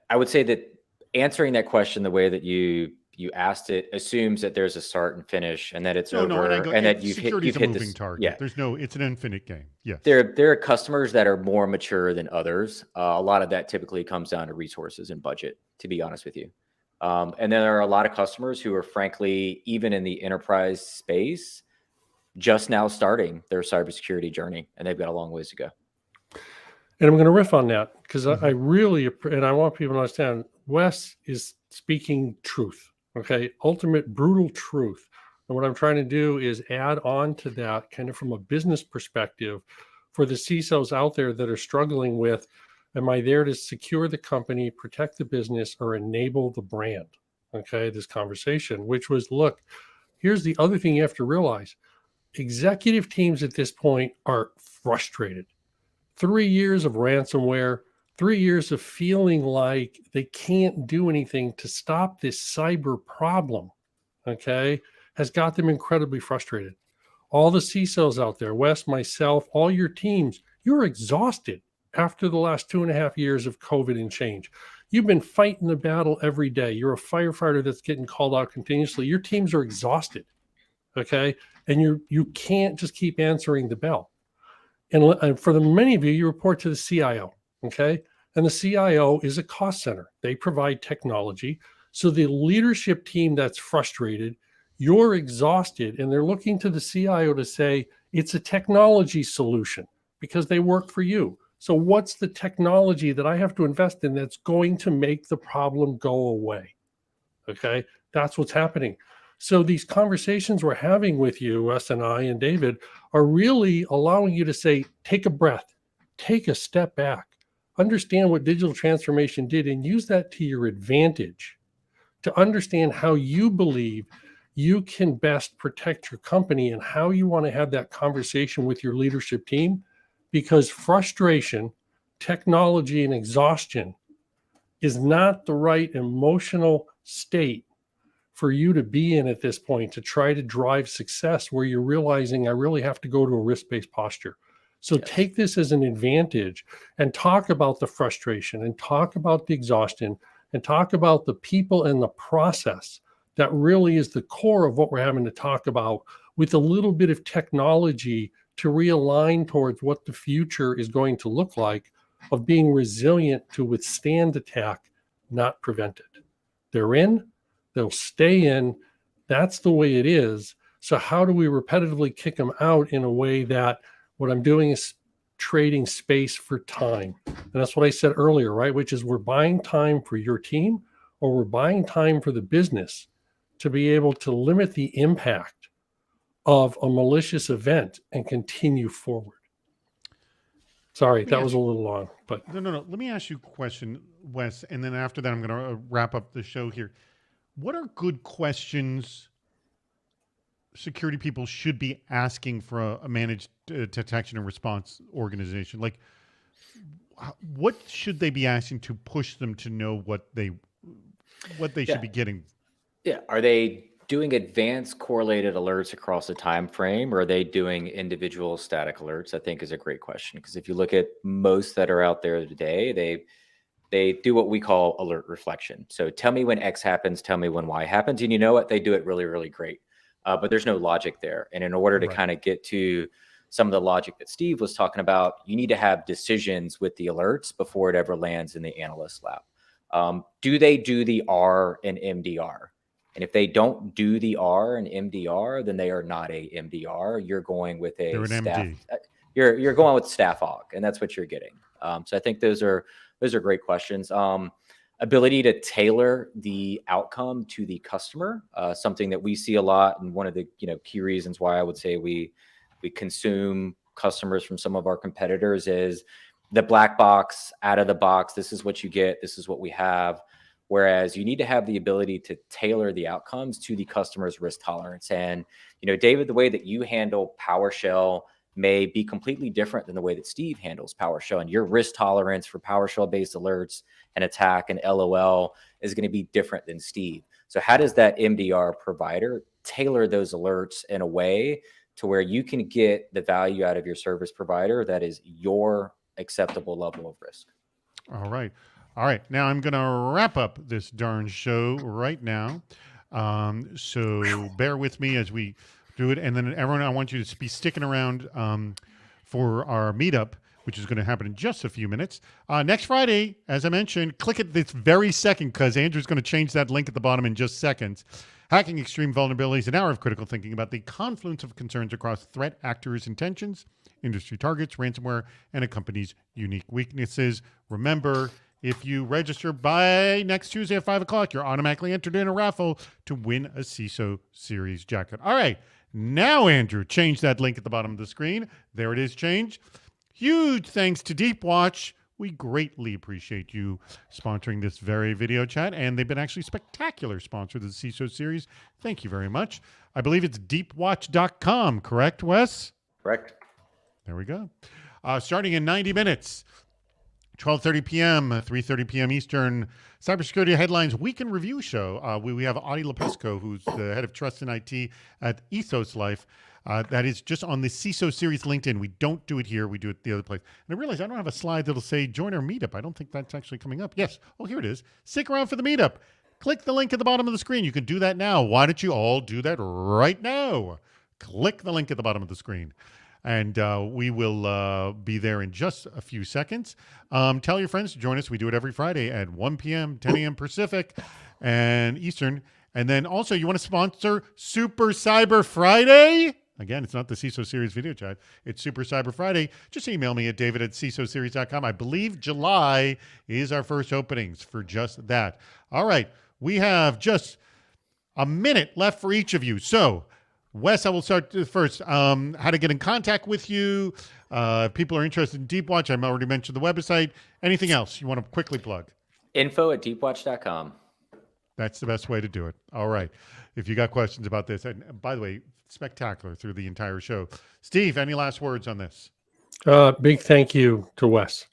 I would say that answering that question the way that you asked it assumes that there's a start and finish and that it's over and that you've hit a moving target. Yeah. It's an infinite game. Yes. There are customers that are more mature than others. A lot of that typically comes down to resources and budget, to be honest with you. And then there are a lot of customers who are frankly, even in the enterprise space, just now starting their cybersecurity journey, and they've got a long ways to go. And I'm going to riff on that because I really, and I want people to understand, Wes is speaking truth, okay? Ultimate brutal truth. And what I'm trying to do is add on to that kind of from a business perspective for the CISOs out there that are struggling with, am I there to secure the company, protect the business, or enable the brand? Okay, this conversation, which was, look, here's the other thing you have to realize. Executive teams at this point are frustrated. 3 years of ransomware, 3 years of feeling like they can't do anything to stop this cyber problem, okay, has got them incredibly frustrated. All the CISOs out there, Wes, myself, all your teams, you're exhausted after the last 2.5 years of COVID and change. You've been fighting the battle every day. You're a firefighter that's getting called out continuously. Your teams are exhausted, okay? And you can't just keep answering the bell. And for the many of you, you report to the CIO, okay? And the CIO is a cost center. They provide technology. So the leadership team that's frustrated, you're exhausted, and they're looking to the CIO to say, it's a technology solution because they work for you. So what's the technology that I have to invest in that's going to make the problem go away? Okay, that's what's happening. So these conversations we're having with you, Wes and I and David, are really allowing you to say, take a breath, take a step back, understand what digital transformation did, and use that to your advantage to understand how you believe you can best protect your company and how you want to have that conversation with your leadership team, because frustration, technology, and exhaustion is not the right emotional state for you to be in at this point to try to drive success where you're realizing I really have to go to a risk-based posture. So yes. Take this as an advantage and talk about the frustration and talk about the exhaustion and talk about the people and the process that really is the core of what we're having to talk about, with a little bit of technology to realign towards what the future is going to look like, of being resilient to withstand attack, not prevent it. They're in, they'll stay in. That's the way it is. So how do we repetitively kick them out in a way that what I'm doing is trading space for time? And that's what I said earlier, right? Which is we're buying time for your team, or we're buying time for the business to be able to limit the impact of a malicious event and continue forward. Sorry, that was a little long, but no. Let me ask you a question, Wes, and then after that, I'm going to wrap up the show here. What are good questions security people should be asking for a managed detection and response organization? Like, what should they be asking to push them to know what they should be getting? Yeah. Are they doing advanced correlated alerts across a time frame, or are they doing individual static alerts? I think is a great question, because if you look at most that are out there today, they do what we call alert reflection. So tell me when X happens, tell me when Y happens. And you know what? They do it really, really great. But there's no logic there. And in order to kind of get to some of the logic that Steve was talking about, you need to have decisions with the alerts before it ever lands in the analyst lab. Do they do the R and MDR? And if they don't do the R and MDR, then they are not a MDR. You're going with a staff. MD. You're going with staff aug, and that's what you're getting. So I think those are great questions. Ability to tailor the outcome to the customer, something that we see a lot, and one of the key reasons why I would say we consume customers from some of our competitors is the black box, out of the box. This is what you get. This is what we have. Whereas you need to have the ability to tailor the outcomes to the customer's risk tolerance. And, David, the way that you handle PowerShell may be completely different than the way that Steve handles PowerShell. And your risk tolerance for PowerShell-based alerts and attack and LOL is going to be different than Steve. So how does that MDR provider tailor those alerts in a way to where you can get the value out of your service provider that is your acceptable level of risk? All right. Now I'm going to wrap up this darn show right now. So bear with me as we do it. And then everyone, I want you to be sticking around for our meetup, which is going to happen in just a few minutes. Next Friday, as I mentioned, click it this very second, because Andrew's going to change that link at the bottom in just seconds. Hacking Extreme Vulnerabilities, an hour of critical thinking about the confluence of concerns across threat actors' intentions, industry targets, ransomware, and a company's unique weaknesses. Remember, if you register by next Tuesday at 5 o'clock, you're automatically entered in a raffle to win a CISO Series jacket. All right. Now, Andrew, change that link at the bottom of the screen. There it is, changed. Huge thanks to Deepwatch. We greatly appreciate you sponsoring this very video chat, and they've been actually spectacular sponsor of the CISO Series. Thank you very much. I believe it's deepwatch.com, correct, Wes? Correct. There we go. Starting in 90 minutes. 12:30 p.m., 3:30 p.m. Eastern, Cybersecurity Headlines Week in Review show. We have Audie Lepisco, who's the head of Trust in IT at Ethos Life. That is just on the CISO Series LinkedIn. We don't do it here. We do it the other place. And I realize I don't have a slide that'll say join our meetup. I don't think that's actually coming up. Yes. Oh, here it is. Stick around for the meetup. Click the link at the bottom of the screen. You can do that now. Why don't you all do that right now? Click the link at the bottom of the screen. And we will be there in just a few seconds. Tell your friends to join us. We do it every Friday at 1 p.m., 10 a.m. Pacific and Eastern. And then also, you want to sponsor Super Cyber Friday? Again, it's not the CISO Series video chat. It's Super Cyber Friday. Just email me at david@cisoseries.com. I believe July is our first openings for just that. All right. We have just a minute left for each of you. So, Wes, I will start first. How to get in contact with you. People are interested in Deepwatch. I've already mentioned the website. Anything else you want to quickly plug? info@deepwatch.com. That's the best way to do it. All right. If you got questions about this, and by the way, spectacular through the entire show. Steve, any last words on this? Big thank you to Wes.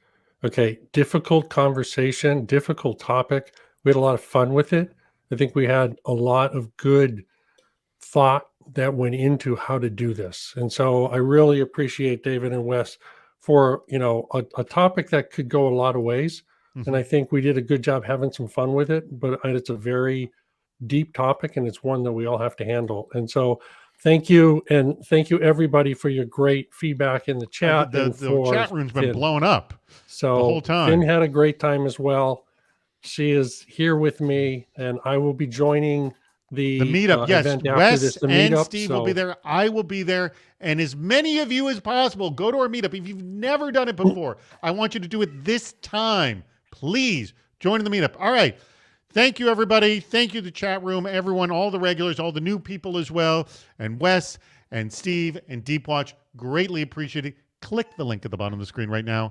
Okay. Difficult conversation, difficult topic. We had a lot of fun with it. I think we had a lot of good thought that went into how to do this. And so I really appreciate David and Wes for, a topic that could go a lot of ways. Mm-hmm. And I think we did a good job having some fun with it, but it's a very deep topic, and it's one that we all have to handle. And so thank you. And thank you everybody for your great feedback in the chat. The chat room's been blowing up the whole time. Finn had a great time as well. She is here with me, and I will be joining the meetup. Yes, Wes and meetup, Steve will be there. I will be there. And as many of you as possible, go to our meetup. If you've never done it before, I want you to do it this time. Please join in the meetup. All right. Thank you, everybody. Thank you, the chat room, everyone, all the regulars, all the new people as well. And Wes and Steve and Deepwatch, greatly appreciate it. Click the link at the bottom of the screen right now.